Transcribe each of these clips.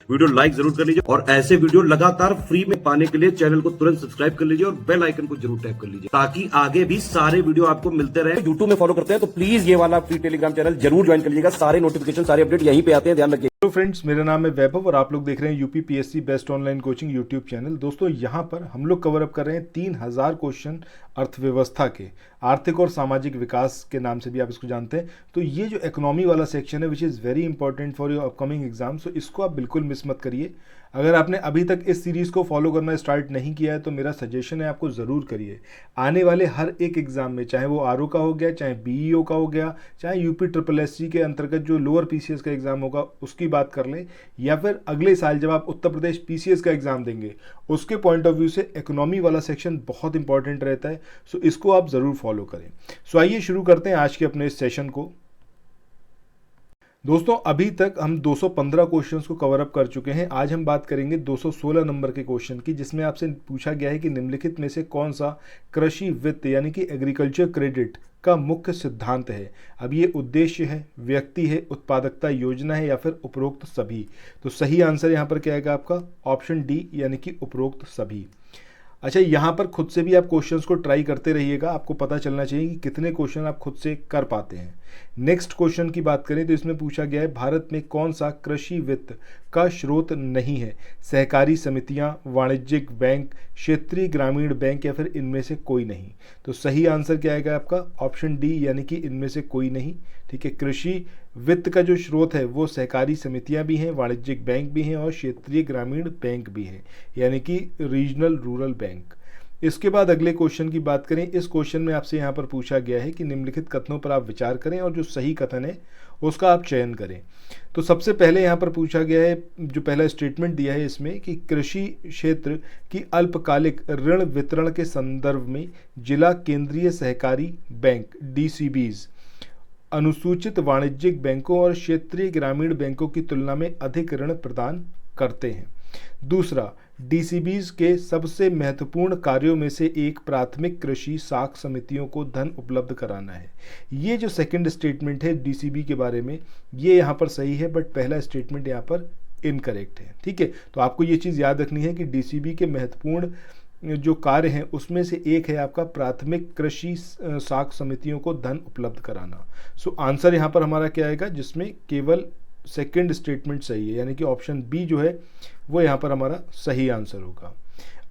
Video like जरूर कर लीजिए और ऐसे वीडियो लगातार फ्री में पाने के लिए चैनल को तुरंत सब्सक्राइब कर लीजिए और बेल आइकन को जरूर टैप कर लीजिए ताकि आगे भी सारे वीडियो आपको मिलते रहे। यूट्यूब में फॉलो करते हैं तो प्लीज ये वाला फ्री टेलीग्राम चैनल जरूर ज्वाइन कर लीजिएगा। सारे नोटिफिकेशन सारे अपडेट यहीं पे आते हैं, ध्यान रखिए। हेलो फ्रेंड्स, मेरा नाम है वैभव और आप लोग देख रहे हैं UP PSC best online coaching YouTube channel. दोस्तों, यहाँ पर हम लोग कवर अप कर रहे हैं 3000 क्वेश्चन अर्थव्यवस्था के, आर्थिक और सामाजिक विकास के नाम से भी आप इसको जानते हैं। तो ये जो इकोनॉमी वाला सेक्शन है which is very important for your upcoming exam, so इसको आप बिल्कुल मिस मत करिए। अगर आपने अभी तक इस सीरीज़ को फॉलो करना स्टार्ट नहीं किया है तो मेरा सजेशन है आपको ज़रूर करिए। आने वाले हर एक एग्ज़ाम में, चाहे वो आरओ का हो गया, चाहे बीईओ का हो गया, चाहे यूपी ट्रिपल एससी के अंतर्गत जो लोअर पीसीएस का एग्ज़ाम होगा उसकी बात कर लें, या फिर अगले साल जब आप उत्तर प्रदेश पीसीएस का एग्ज़ाम देंगे उसके पॉइंट ऑफ व्यू से इकोनॉमी वाला सेक्शन बहुत इंपॉर्टेंट रहता है। सो इसको आप ज़रूर फॉलो करें। सो आइए शुरू करते हैं आज के अपने इस सेशन को। दोस्तों, अभी तक हम 215 क्वेश्चंस को कवर अप कर चुके हैं। आज हम बात करेंगे 216 नंबर के क्वेश्चन की, जिसमें आपसे पूछा गया है कि निम्नलिखित में से कौन सा कृषि वित्त यानी कि एग्रीकल्चर क्रेडिट का मुख्य सिद्धांत है। अब ये उद्देश्य है, व्यक्ति है, उत्पादकता योजना है या फिर उपरोक्त सभी। तो सही आंसर यहाँ पर क्या आएगा आपका? ऑप्शन डी यानी कि उपरोक्त सभी। अच्छा, यहाँ पर खुद से भी आप क्वेश्चंस को ट्राई करते रहिएगा, आपको पता चलना चाहिए कि कितने क्वेश्चन आप खुद से कर पाते हैं। नेक्स्ट क्वेश्चन की बात करें तो इसमें पूछा गया है भारत में कौन सा कृषि वित्त का स्रोत नहीं है। सहकारी समितियां, वाणिज्यिक बैंक, क्षेत्रीय ग्रामीण बैंक या फिर इनमें से कोई नहीं। तो सही आंसर क्या आएगा आपका? ऑप्शन डी यानी कि इनमें से कोई नहीं। ठीक है, कृषि वित्त का जो स्रोत है वो सहकारी समितियां भी हैं, वाणिज्यिक बैंक भी हैं और क्षेत्रीय ग्रामीण बैंक भी हैं, यानी कि रीजनल रूरल बैंक। इसके बाद अगले क्वेश्चन की बात करें। इस क्वेश्चन में आपसे यहाँ पर पूछा गया है कि निम्नलिखित कथनों पर आप विचार करें और जो सही कथन है उसका आप चयन करें। तो सबसे पहले यहाँ पर पूछा गया है, जो पहला स्टेटमेंट दिया है इसमें, कि कृषि क्षेत्र की अल्पकालिक ऋण वितरण के संदर्भ में जिला केंद्रीय सहकारी बैंक डीसीबीज अनुसूचित वाणिज्यिक बैंकों और क्षेत्रीय ग्रामीण बैंकों की तुलना में अधिक ऋण प्रदान करते हैं। दूसरा, डीसीबीज के सबसे महत्वपूर्ण कार्यों में से एक प्राथमिक कृषि साख समितियों को धन उपलब्ध कराना है। ये जो सेकंड स्टेटमेंट है डीसीबी के बारे में, ये यहाँ पर सही है, बट पहला स्टेटमेंट यहाँ पर इनकरेक्ट है। ठीक है, तो आपको ये चीज़ याद रखनी है कि डीसीबी के महत्वपूर्ण जो कार्य हैं उसमें से एक है आपका प्राथमिक कृषि साख समितियों को धन उपलब्ध कराना। सो आंसर यहाँ पर हमारा क्या आएगा, जिसमें केवल सेकंड स्टेटमेंट सही है, यानी कि ऑप्शन बी जो है वो यहाँ पर हमारा सही आंसर होगा।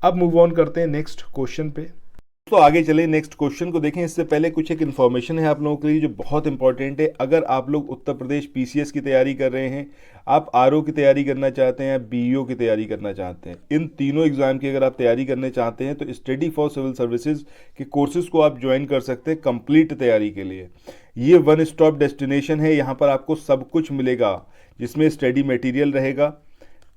अब मूव ऑन करते हैं नेक्स्ट क्वेश्चन पे। तो आगे चले नेक्स्ट क्वेश्चन को देखें। इससे पहले कुछ एक इन्फॉर्मेशन है आप लोगों के लिए जो बहुत इंपॉर्टेंट है। अगर आप लोग उत्तर प्रदेश पीसीएस की तैयारी कर रहे हैं, आप आरओ की तैयारी करना चाहते हैं, बीईओ की तैयारी करना चाहते हैं, इन तीनों एग्जाम की अगर आप तैयारी करने चाहते हैं तो स्टडी फॉर सिविल सर्विसेज के कोर्सेज को आप ज्वाइन कर सकते हैं कंप्लीट तैयारी के लिए। ये वन स्टॉप डेस्टिनेशन है, यहाँ पर आपको सब कुछ मिलेगा, जिसमें स्टडी मटेरियल रहेगा,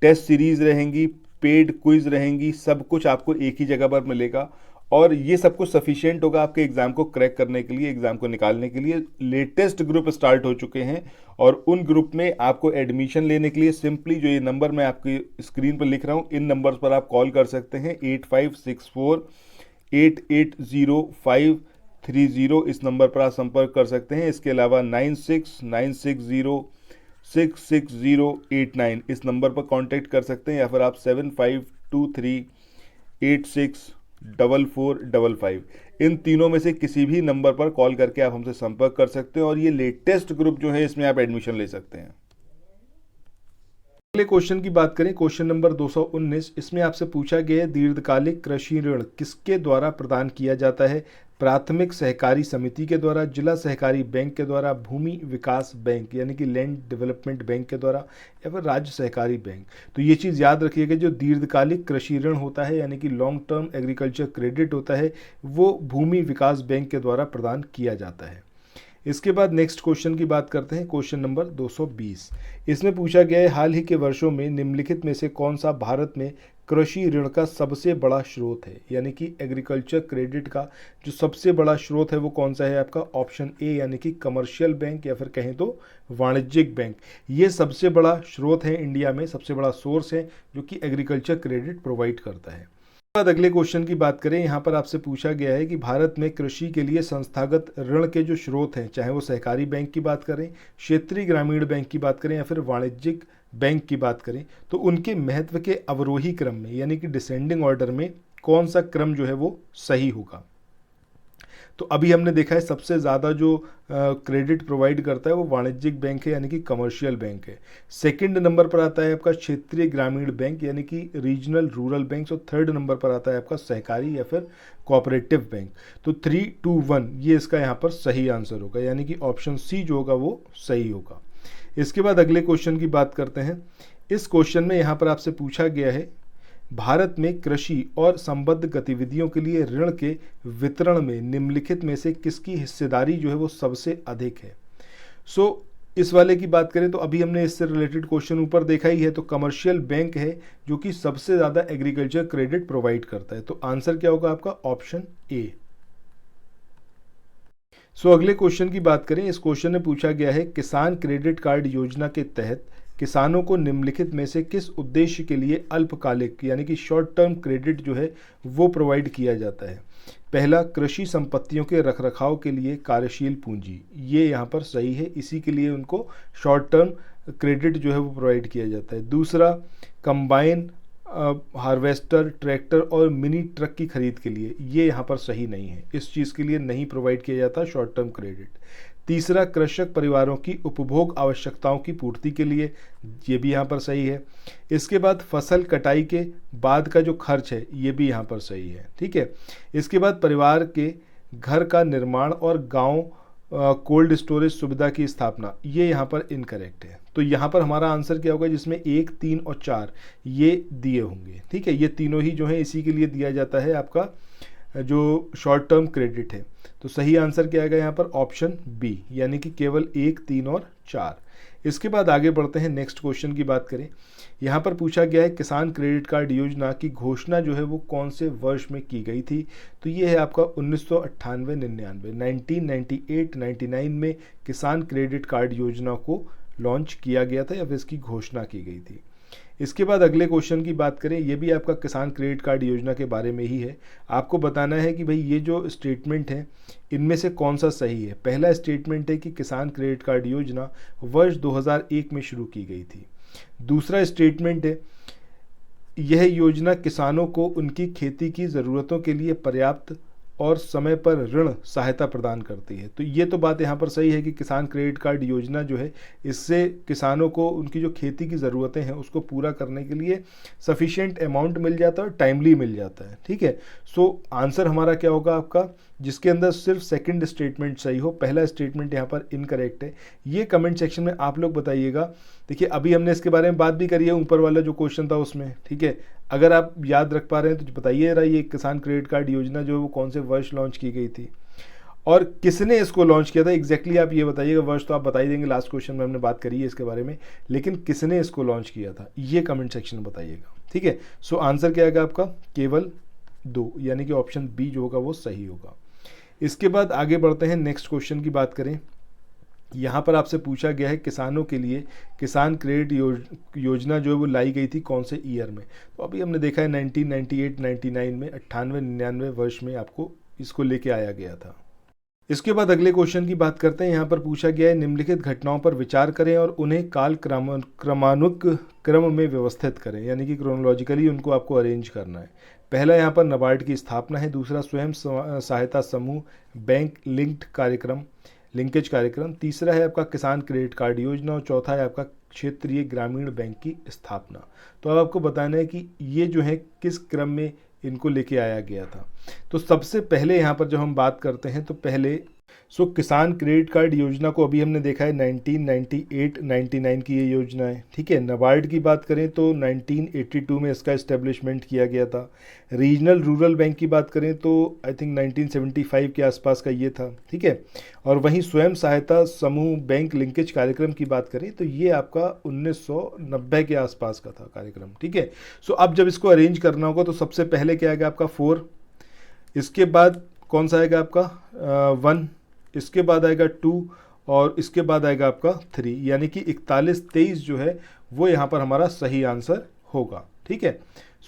टेस्ट सीरीज रहेंगी, पेड क्विज रहेंगी, सब कुछ आपको एक ही जगह पर मिलेगा। और ये सब कुछ सफिशिएंट होगा आपके एग्जाम को क्रैक करने के लिए, एग्जाम को निकालने के लिए। लेटेस्ट ग्रुप स्टार्ट हो चुके हैं और उन ग्रुप में आपको एडमिशन लेने के लिए सिंपली जो ये नंबर मैं आपकी स्क्रीन पर लिख रहा हूँ, इन नंबर्स पर आप कॉल कर सकते हैं। 8564880530 इस नंबर पर आप संपर्क कर सकते हैं। इसके अलावा 9696066089 इस नंबर पर कांटेक्ट कर सकते हैं, या फिर आप 7523864455 इन तीनों में से किसी भी नंबर पर कॉल करके आप हमसे संपर्क कर सकते हैं और ये लेटेस्ट ग्रुप जो है इसमें आप एडमिशन ले सकते हैं। अगले क्वेश्चन की बात करें, क्वेश्चन नंबर 219। इसमें आपसे पूछा गया है दीर्घकालिक कृषि ऋण किसके द्वारा प्रदान किया जाता है। प्राथमिक सहकारी समिति के द्वारा, जिला सहकारी बैंक के द्वारा, भूमि विकास बैंक यानी कि लैंड डेवलपमेंट बैंक के द्वारा, या फिर राज्य सहकारी बैंक। तो ये चीज़ याद रखिएगा, जो दीर्घकालिक कृषि ऋण होता है यानी कि लॉन्ग टर्म एग्रीकल्चर क्रेडिट होता है, वो भूमि विकास बैंक के द्वारा प्रदान किया जाता है। इसके बाद नेक्स्ट क्वेश्चन की बात करते हैं, क्वेश्चन नंबर 220। इसमें पूछा गया है हाल ही के वर्षों में निम्नलिखित में से कौन सा भारत में कृषि ऋण का सबसे बड़ा स्रोत है, यानी कि एग्रीकल्चर क्रेडिट का जो सबसे बड़ा स्रोत है वो कौन सा है आपका? ऑप्शन ए यानी कि कमर्शियल बैंक या फिर कहें तो वाणिज्यिक बैंक। ये सबसे बड़ा स्रोत है इंडिया में, सबसे बड़ा सोर्स है जो कि एग्रीकल्चर क्रेडिट प्रोवाइड करता है। बाद अगले क्वेश्चन की बात करें, यहाँ पर आपसे पूछा गया है कि भारत में कृषि के लिए संस्थागत ऋण के जो स्रोत हैं, चाहे वो सहकारी बैंक की बात करें, क्षेत्रीय ग्रामीण बैंक की बात करें या फिर वाणिज्यिक बैंक की बात करें तो उनके महत्व के अवरोही क्रम में यानी कि डिसेंडिंग ऑर्डर में कौन सा क्रम जो है वो सही होगा। तो अभी हमने देखा है सबसे ज़्यादा जो क्रेडिट प्रोवाइड करता है वो वाणिज्यिक बैंक है यानी कि कमर्शियल बैंक है। सेकंड नंबर पर आता है आपका क्षेत्रीय ग्रामीण बैंक यानी कि रीजनल रूरल बैंक, और थर्ड नंबर पर आता है आपका सहकारी या फिर कोऑपरेटिव बैंक। तो 3, 2, 1 ये इसका यहाँ पर सही आंसर होगा, यानी कि ऑप्शन सी जो होगा वो सही होगा। इसके बाद अगले क्वेश्चन की बात करते हैं। इस क्वेश्चन में यहाँ पर आपसे पूछा गया है भारत में कृषि और संबद्ध गतिविधियों के लिए ऋण के वितरण में निम्नलिखित में से किसकी हिस्सेदारी जो है वो सबसे अधिक है। इस वाले की बात करें तो अभी हमने इससे रिलेटेड क्वेश्चन ऊपर देखा ही है, तो कमर्शियल बैंक है जो कि सबसे ज़्यादा एग्रीकल्चर क्रेडिट प्रोवाइड करता है। तो आंसर क्या होगा आपका ऑप्शन ए। अगले क्वेश्चन की बात करें। इस क्वेश्चन में पूछा गया है किसान क्रेडिट कार्ड योजना के तहत किसानों को निम्नलिखित में से किस उद्देश्य के लिए अल्पकालिक यानी कि शॉर्ट टर्म क्रेडिट जो है वो प्रोवाइड किया जाता है। पहला, कृषि संपत्तियों के रखरखाव के लिए कार्यशील पूंजी, ये यहाँ पर सही है, इसी के लिए उनको शॉर्ट टर्म क्रेडिट जो है वो प्रोवाइड किया जाता है। दूसरा, कंबाइन हार्वेस्टर, ट्रैक्टर और मिनी ट्रक की खरीद के लिए, ये यहाँ पर सही नहीं है, इस चीज़ के लिए नहीं प्रोवाइड किया जाता शॉर्ट टर्म क्रेडिट। तीसरा, कृषक परिवारों की उपभोग आवश्यकताओं की पूर्ति के लिए, ये भी यहाँ पर सही है। इसके बाद फसल कटाई के बाद का जो खर्च है ये भी यहाँ पर सही है, ठीक है। इसके बाद परिवार के घर का निर्माण और गांव कोल्ड स्टोरेज सुविधा की स्थापना, ये यहाँ पर इनकरेक्ट है। तो यहाँ पर हमारा आंसर क्या होगा, जिसमें 1, 3 और 4 ये दिए होंगे, ठीक है। ये तीनों ही जो है इसी के लिए दिया जाता है आपका जो शॉर्ट टर्म क्रेडिट है। तो सही आंसर क्या आएगा यहाँ पर ऑप्शन बी, यानी कि केवल 1, 3 और 4। इसके बाद आगे बढ़ते हैं, नेक्स्ट क्वेश्चन की बात करें। यहाँ पर पूछा गया है किसान क्रेडिट कार्ड योजना की घोषणा जो है वो कौन से वर्ष में की गई थी। तो ये है आपका 1998-99, 1998-99 में किसान क्रेडिट कार्ड योजना को लॉन्च किया गया था या फिर इसकी घोषणा की गई थी। इसके बाद अगले क्वेश्चन की बात करें, ये भी आपका किसान क्रेडिट कार्ड योजना के बारे में ही है। आपको बताना है कि भाई ये जो स्टेटमेंट है इनमें से कौन सा सही है। पहला स्टेटमेंट है कि किसान क्रेडिट कार्ड योजना वर्ष 2001 में शुरू की गई थी। दूसरा स्टेटमेंट है यह योजना किसानों को उनकी खेती की ज़रूरतों के लिए पर्याप्त और समय पर ऋण सहायता प्रदान करती है। तो ये तो बात यहाँ पर सही है कि किसान क्रेडिट कार्ड योजना जो है इससे किसानों को उनकी जो खेती की ज़रूरतें हैं उसको पूरा करने के लिए सफिशिएंट अमाउंट मिल जाता है और टाइमली मिल जाता है, ठीक है। आंसर हमारा क्या होगा आपका, जिसके अंदर सिर्फ सेकंड स्टेटमेंट सही हो, पहला स्टेटमेंट यहाँ पर इनकरेक्ट है। ये कमेंट सेक्शन में आप लोग बताइएगा। देखिए अभी हमने इसके बारे में बात भी करी है ऊपर वाला जो क्वेश्चन था उसमें, ठीक है। अगर आप याद रख पा रहे हैं तो बताइए रहा ये किसान क्रेडिट कार्ड योजना जो है वो कौन से वर्ष लॉन्च की गई थी और किसने इसको लॉन्च किया था। एग्जैक्टली आप ये बताइएगा, वर्ष तो आप बता ही देंगे, लास्ट क्वेश्चन में हमने बात करी है इसके बारे में, लेकिन किसने इसको लॉन्च किया था ये कमेंट सेक्शन में बताइएगा, ठीक है। आंसर क्या आएगा आपका, केवल 2, यानी कि ऑप्शन बी जो होगा वो सही होगा। इसके बाद आगे बढ़ते हैं, नेक्स्ट क्वेश्चन की बात करें। यहाँ पर आपसे पूछा गया है किसानों के लिए किसान क्रेडिट योजना जो है वो लाई गई थी कौन से ईयर में। तो अभी हमने देखा है 1998-99 में, 98-99 वर्ष में आपको इसको लेके आया गया था। इसके बाद अगले क्वेश्चन की बात करते हैं। यहाँ पर पूछा गया है निम्नलिखित घटनाओं पर विचार करें और उन्हें काल क्रम में व्यवस्थित करें, यानी कि क्रोनोलॉजिकली उनको आपको अरेंज करना है। पहला यहाँ पर नाबार्ड की स्थापना है, दूसरा स्वयं सहायता समूह बैंक लिंकेज कार्यक्रम, तीसरा है आपका किसान क्रेडिट कार्ड योजना और चौथा है आपका क्षेत्रीय ग्रामीण बैंक की स्थापना। तो अब आपको बताना है कि ये जो है किस क्रम में इनको लेके आया गया था। तो सबसे पहले यहाँ पर जब हम बात करते हैं तो पहले किसान क्रेडिट कार्ड योजना को अभी हमने देखा है 1998-99 की ये योजना है, ठीक है। नाबार्ड की बात करें तो 1982 में इसका इस्टेब्लिशमेंट किया गया था। रीजनल रूरल बैंक की बात करें तो आई थिंक 1975 के आसपास का ये था, ठीक है। और वहीं स्वयं सहायता समूह बैंक लिंकेज कार्यक्रम की बात करें तो ये आपका 1990 के आसपास का था कार्यक्रम, ठीक है। अब जब इसको अरेंज करना होगा तो सबसे पहले क्या आएगा आपका 4, इसके बाद कौन सा आएगा आपका 1, इसके बाद आएगा 2 और इसके बाद आएगा आपका 3, यानी कि 41-23 जो है वो यहाँ पर हमारा सही आंसर होगा, ठीक है।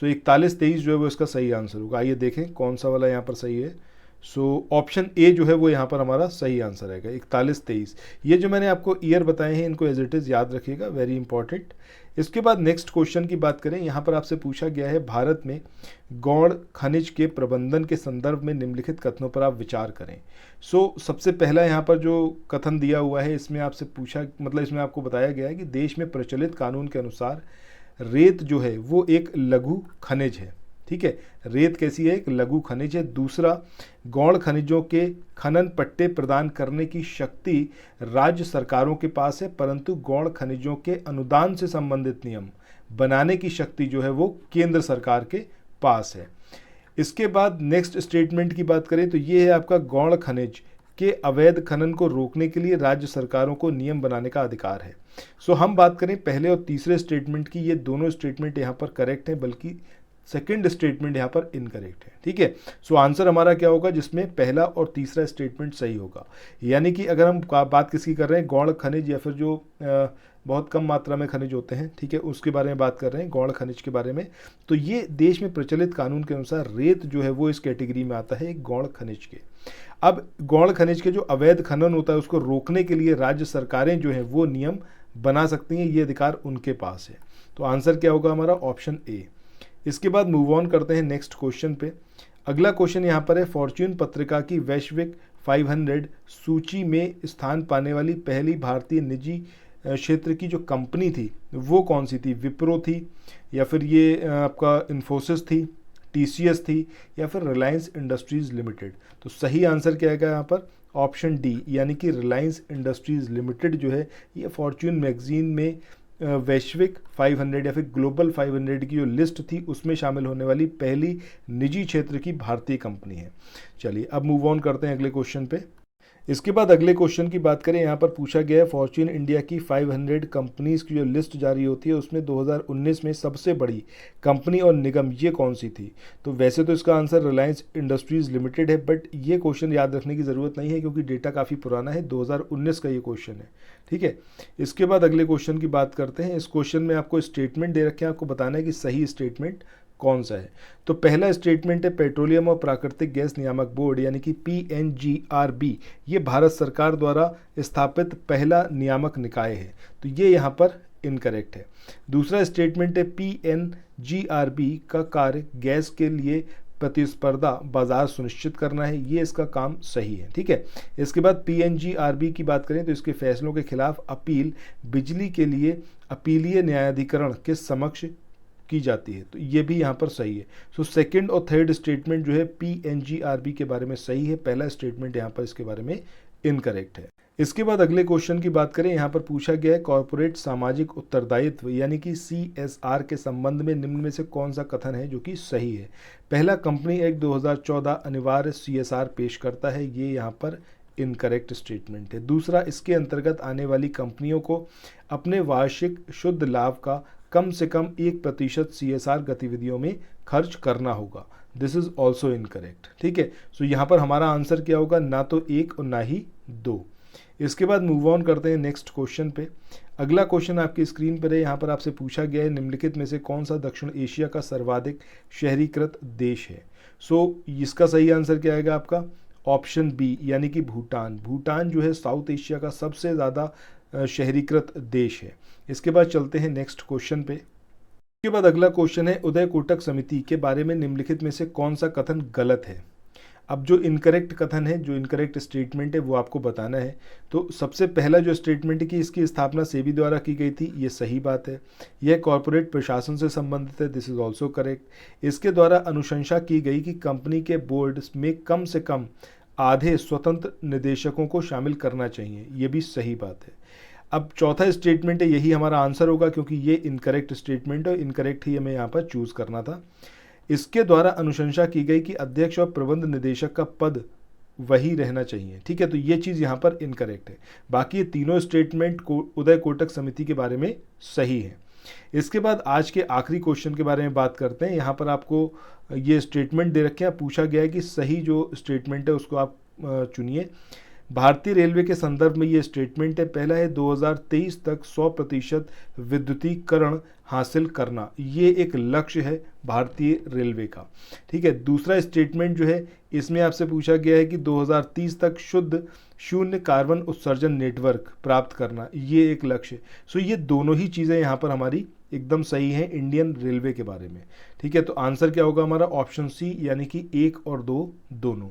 41-23 जो है वो इसका सही आंसर होगा। आइए देखें कौन सा वाला यहाँ पर सही है। सो ऑप्शन ए जो है वो यहाँ पर हमारा सही आंसर आएगा 41-23। ये जो मैंने आपको ईयर बताए हैं इनको एज इट इज़ याद रखिएगा, वेरी इंपॉर्टेंट। इसके बाद नेक्स्ट क्वेश्चन की बात करें, यहाँ पर आपसे पूछा गया है भारत में गौण खनिज के प्रबंधन के संदर्भ में निम्नलिखित कथनों पर आप विचार करें। सो सबसे पहला यहाँ पर जो कथन दिया हुआ है इसमें आपसे पूछा, मतलब इसमें आपको बताया गया है कि देश में प्रचलित कानून के अनुसार रेत जो है वो एक लघु खनिज है। ठीक है, रेत कैसी है? एक लघु खनिज है। दूसरा, गौण खनिजों के खनन पट्टे प्रदान करने की शक्ति राज्य सरकारों के पास है, परंतु गौण खनिजों के अनुदान से संबंधित नियम बनाने की शक्ति जो है वो केंद्र सरकार के पास है। इसके बाद नेक्स्ट स्टेटमेंट की बात करें तो ये है आपका गौण खनिज के अवैध खनन को रोकने के लिए राज्य सरकारों को नियम बनाने का अधिकार है। सो हम बात करें पहले और तीसरे स्टेटमेंट की, ये दोनों स्टेटमेंट यहाँ पर करेक्ट हैं, बल्कि सेकंड स्टेटमेंट यहाँ पर इनकरेक्ट है। ठीक है, सो आंसर हमारा क्या होगा? जिसमें पहला और तीसरा स्टेटमेंट सही होगा। यानी कि अगर हम बात किसकी कर रहे हैं, गौण खनिज या फिर जो बहुत कम मात्रा में खनिज होते हैं, ठीक है, उसके बारे में बात कर रहे हैं, गौण खनिज के बारे में, तो ये देश में प्रचलित कानून के अनुसार रेत जो है वो इस कैटेगरी में आता है एक गौण खनिज के। अब गौण खनिज के जो अवैध खनन होता है उसको रोकने के लिए राज्य सरकारें जो हैं वो नियम बना सकती हैं, ये अधिकार उनके पास है। तो आंसर क्या होगा हमारा? Option A. इसके बाद मूव ऑन करते हैं नेक्स्ट क्वेश्चन पे। अगला क्वेश्चन यहाँ पर है, फॉर्च्यून पत्रिका की वैश्विक 500 सूची में स्थान पाने वाली पहली भारतीय निजी क्षेत्र की जो कंपनी थी वो कौन सी थी? विप्रो थी, या फिर ये आपका इन्फोसिस थी, टीसीएस थी, या फिर रिलायंस इंडस्ट्रीज़ लिमिटेड? तो सही आंसर क्या आएगा यहाँ पर? ऑप्शन डी, यानी कि रिलायंस इंडस्ट्रीज़ लिमिटेड जो है ये फॉर्च्यून मैगजीन में वैश्विक 500 या फिर ग्लोबल 500 की जो लिस्ट थी उसमें शामिल होने वाली पहली निजी क्षेत्र की भारतीय कंपनी है। चलिए अब मूव ऑन करते हैं अगले क्वेश्चन पे। इसके बाद अगले क्वेश्चन की बात करें, यहाँ पर पूछा गया है फॉर्च्यून इंडिया की 500 कंपनीज़ की जो लिस्ट जारी होती है उसमें 2019 में सबसे बड़ी कंपनी और निगम ये कौन सी थी? तो वैसे तो इसका आंसर रिलायंस इंडस्ट्रीज़ लिमिटेड है, बट ये क्वेश्चन याद रखने की ज़रूरत नहीं है क्योंकि डेटा काफ़ी पुराना है, 2019 का ये क्वेश्चन है। ठीक है, इसके बाद अगले क्वेश्चन की बात करते हैं। इस क्वेश्चन में आपको स्टेटमेंट दे रखे हैं, आपको बताना है कि सही स्टेटमेंट कौन सा है। तो पहला स्टेटमेंट है, पेट्रोलियम और प्राकृतिक गैस नियामक बोर्ड यानी कि पीएनजीआरबी ये भारत सरकार द्वारा स्थापित पहला नियामक निकाय है, तो ये यहाँ पर इनकरेक्ट है। दूसरा स्टेटमेंट है, पीएनजीआरबी का कार्य गैस के लिए प्रतिस्पर्धा बाजार सुनिश्चित करना है, ये इसका काम सही है। ठीक है, इसके बाद पीएनजीआरबी की बात करें तो इसके फैसलों के खिलाफ अपील बिजली के लिए अपीलीय न्यायाधिकरण के समक्ष की जाती है, तो ये भी यहाँ पर सही है। सो सेकंड और थर्ड स्टेटमेंट जो है पीएनजीआरबी के बारे में सही है, पहला स्टेटमेंट यहाँ पर इसके बारे में इनकरेक्ट है। इसके बाद अगले क्वेश्चन की बात करें, यहाँ पर पूछा गया है कॉर्पोरेट सामाजिक उत्तरदायित्व यानी कि सीएसआर के संबंध में निम्न में से कौन सा कथन है जो कि सही है? पहला, कंपनी एक्ट 2014 अनिवार्य सीएसआर पेश करता है, ये यहाँ पर इनकरेक्ट स्टेटमेंट है। दूसरा, इसके अंतर्गत आने वाली कंपनियों को अपने वार्षिक शुद्ध लाभ का कम से कम 1% सीएसआर गतिविधियों में खर्च करना होगा, दिस इज ऑल्सो इनकरेक्ट। ठीक है, सो यहाँ पर हमारा आंसर क्या होगा? ना तो 1 और ना ही 2। इसके बाद मूव ऑन करते हैं नेक्स्ट क्वेश्चन पे। अगला क्वेश्चन आपकी स्क्रीन पर है, यहाँ पर आपसे पूछा गया है निम्नलिखित में से कौन सा दक्षिण एशिया का सर्वाधिक शहरीकृत देश है? सो इसका सही आंसर क्या आएगा आपका? ऑप्शन बी, यानी कि भूटान। भूटान जो है साउथ एशिया का सबसे ज़्यादा शहरीकृत देश है। इसके बाद चलते हैं नेक्स्ट क्वेश्चन पे। इसके बाद अगला क्वेश्चन है, उदय कोटक समिति के बारे में निम्नलिखित में से कौन सा कथन गलत है? अब जो इनकरेक्ट कथन है, जो इनकरेक्ट स्टेटमेंट है वो आपको बताना है। तो सबसे पहला जो स्टेटमेंट है कि इसकी स्थापना सेबी द्वारा की गई थी, ये सही बात है। यह कॉर्पोरेट प्रशासन से संबंधित है, दिस इज ऑल्सो करेक्ट। इसके द्वारा अनुशंसा की गई कि कंपनी के बोर्ड में कम से कम आधे स्वतंत्र निदेशकों को शामिल करना चाहिए, ये भी सही बात है। अब चौथा स्टेटमेंट है, यही हमारा आंसर होगा क्योंकि ये इनकरेक्ट स्टेटमेंट है, इनकरेक्ट ही हमें यहाँ पर चूज करना था। इसके द्वारा अनुशंसा की गई कि अध्यक्ष और प्रबंध निदेशक का पद वही रहना चाहिए। ठीक है, तो ये चीज़ यहाँ पर इनकरेक्ट है। बाकी ये तीनों स्टेटमेंट को उदय कोटक समिति के बारे में सही है। इसके बाद आज के आखिरी क्वेश्चन के बारे में बात करते हैं। यहाँ पर आपको ये स्टेटमेंट दे रखे हैं, पूछा गया है कि सही जो स्टेटमेंट है उसको आप चुनिए। भारतीय रेलवे के संदर्भ में ये स्टेटमेंट है। पहला है 2023 तक 100% विद्युतीकरण हासिल करना, ये एक लक्ष्य है भारतीय रेलवे का। ठीक है, दूसरा स्टेटमेंट जो है इसमें आपसे पूछा गया है कि 2030 तक शुद्ध शून्य कार्बन उत्सर्जन नेटवर्क प्राप्त करना, ये एक लक्ष्य है। सो ये दोनों ही चीज़ें यहाँ पर हमारी एकदम सही है इंडियन रेलवे के बारे में। ठीक है, तो आंसर क्या होगा हमारा? ऑप्शन सी, यानी कि 1 और 2 दोनों।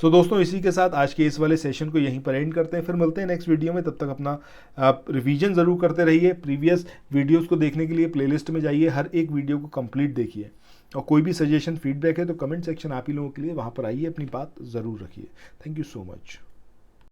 सो दोस्तों, इसी के साथ आज के इस वाले सेशन को यहीं पर एंड करते हैं, फिर मिलते हैं नेक्स्ट वीडियो में। तब तक अपना आप रिवीजन ज़रूर करते रहिए। प्रीवियस वीडियोस को देखने के लिए प्लेलिस्ट में जाइए, हर एक वीडियो को कंप्लीट देखिए, और कोई भी सजेशन फीडबैक है तो कमेंट सेक्शन आप ही लोगों के लिए, वहाँ पर आइए, अपनी बात ज़रूर रखिए। Thank you so much.